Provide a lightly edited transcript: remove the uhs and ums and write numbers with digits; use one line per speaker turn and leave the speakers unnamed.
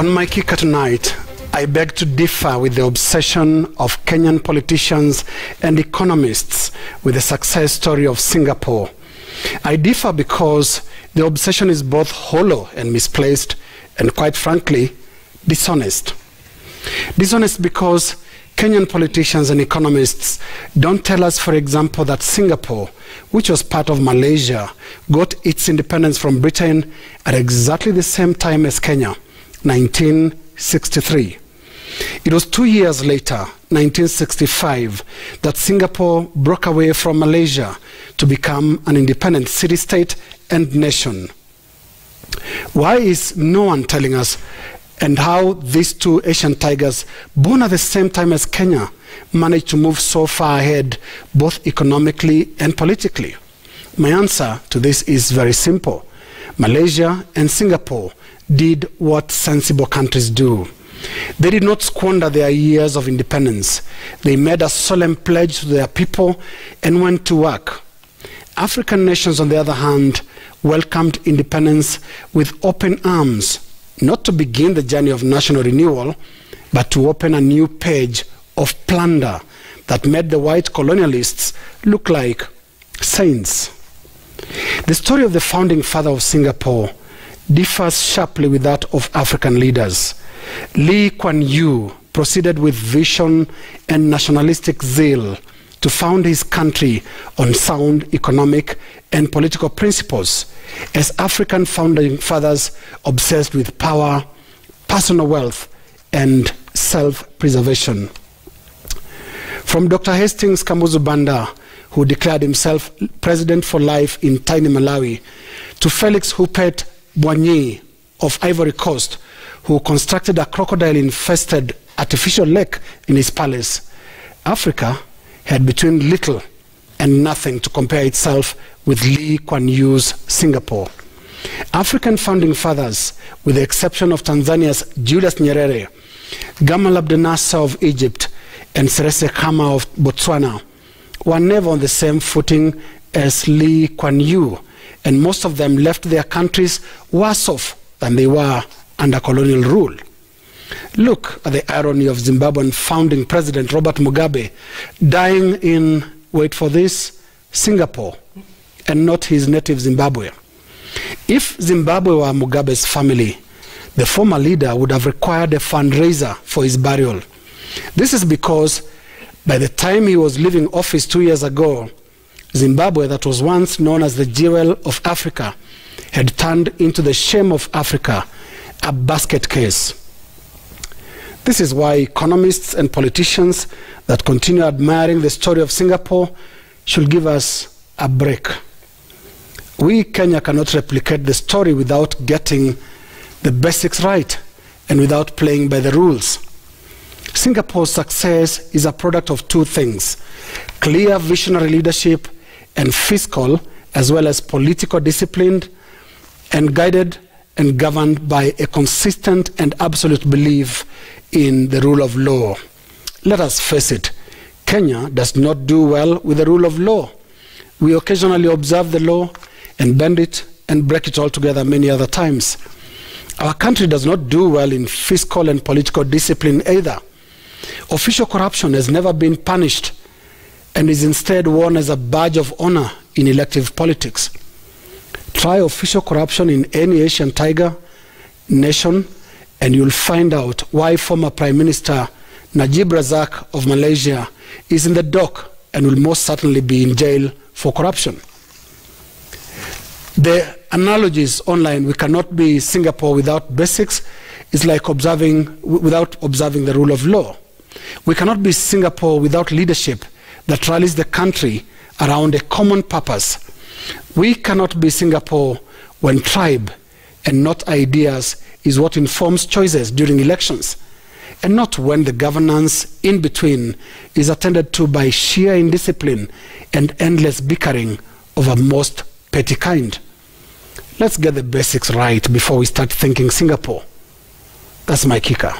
On my kicker tonight, I beg to differ with the obsession of Kenyan politicians and economists with the success story of Singapore. I differ because the obsession is both hollow and misplaced, and quite frankly, dishonest. Dishonest because Kenyan politicians and economists don't tell us, for example, that Singapore, which was part of Malaysia, got its independence from Britain at exactly the same time as Kenya, 1963. It was 2 years later, 1965, that Singapore broke away from Malaysia to become an independent city-state and nation. Why is no one telling us and how these two Asian tigers, born at the same time as Kenya, managed to move so far ahead, both economically and politically? My answer to this is very simple. Malaysia and Singapore did what sensible countries do. They did not squander their years of independence. They made a solemn pledge to their people and went to work. African nations, on the other hand, welcomed independence with open arms, not to begin the journey of national renewal, but to open a new page of plunder that made the white colonialists look like saints. The story of the founding father of Singapore differs sharply with that of African leaders. Kuan proceeded with vision and nationalistic zeal to found his country on sound economic and political principles, as African founding fathers obsessed with power, personal wealth, and self-preservation. From Dr. Hastings Kamuzu Banda, who declared himself president for life in tiny Malawi, to Felix Hupet Boigny of Ivory Coast, who constructed a crocodile-infested artificial lake in his palace, Africa had between little and nothing to compare itself with Lee Kuan Yew's Singapore. African founding fathers, with the exception of Tanzania's Julius Nyerere, Gamal Abdel Nasser of Egypt, and Seretse Khama of Botswana, were never on the same footing as Lee Kuan Yew, and most of them left their countries worse off than they were under colonial rule. Look at the irony of Zimbabwean founding president Robert Mugabe dying in, wait for this, Singapore, and not his native Zimbabwe. If Zimbabwe were Mugabe's family, the former leader would have required a fundraiser for his burial. This is because by the time he was leaving office 2 years ago, Zimbabwe, that was once known as the jewel of Africa, had turned into the shame of Africa, a basket case. This is why economists and politicians that continue admiring the story of Singapore should give us a break. We, Kenya, cannot replicate the story without getting the basics right and without playing by the rules. Singapore's success is a product of two things: clear visionary leadership and fiscal as well as political discipline, and guided and governed by a consistent and absolute belief in the rule of law. Let us face it, Kenya does not do well with the rule of law. We occasionally observe the law and bend it and break it altogether many other times. Our country does not do well in fiscal and political discipline either. Official corruption has never been punished and is instead worn as a badge of honor in elective politics. Try official corruption in any Asian tiger nation and you'll find out why former Prime Minister Najib Razak of Malaysia is in the dock and will most certainly be in jail for corruption. The analogies online, we cannot be Singapore without basics, is like without observing the rule of law. We cannot be Singapore without leadership that rallies the country around a common purpose. We cannot be Singapore when tribe and not ideas is what informs choices during elections, and not when the governance in between is attended to by sheer indiscipline and endless bickering of a most petty kind. Let's get the basics right before we start thinking Singapore. That's my kicker.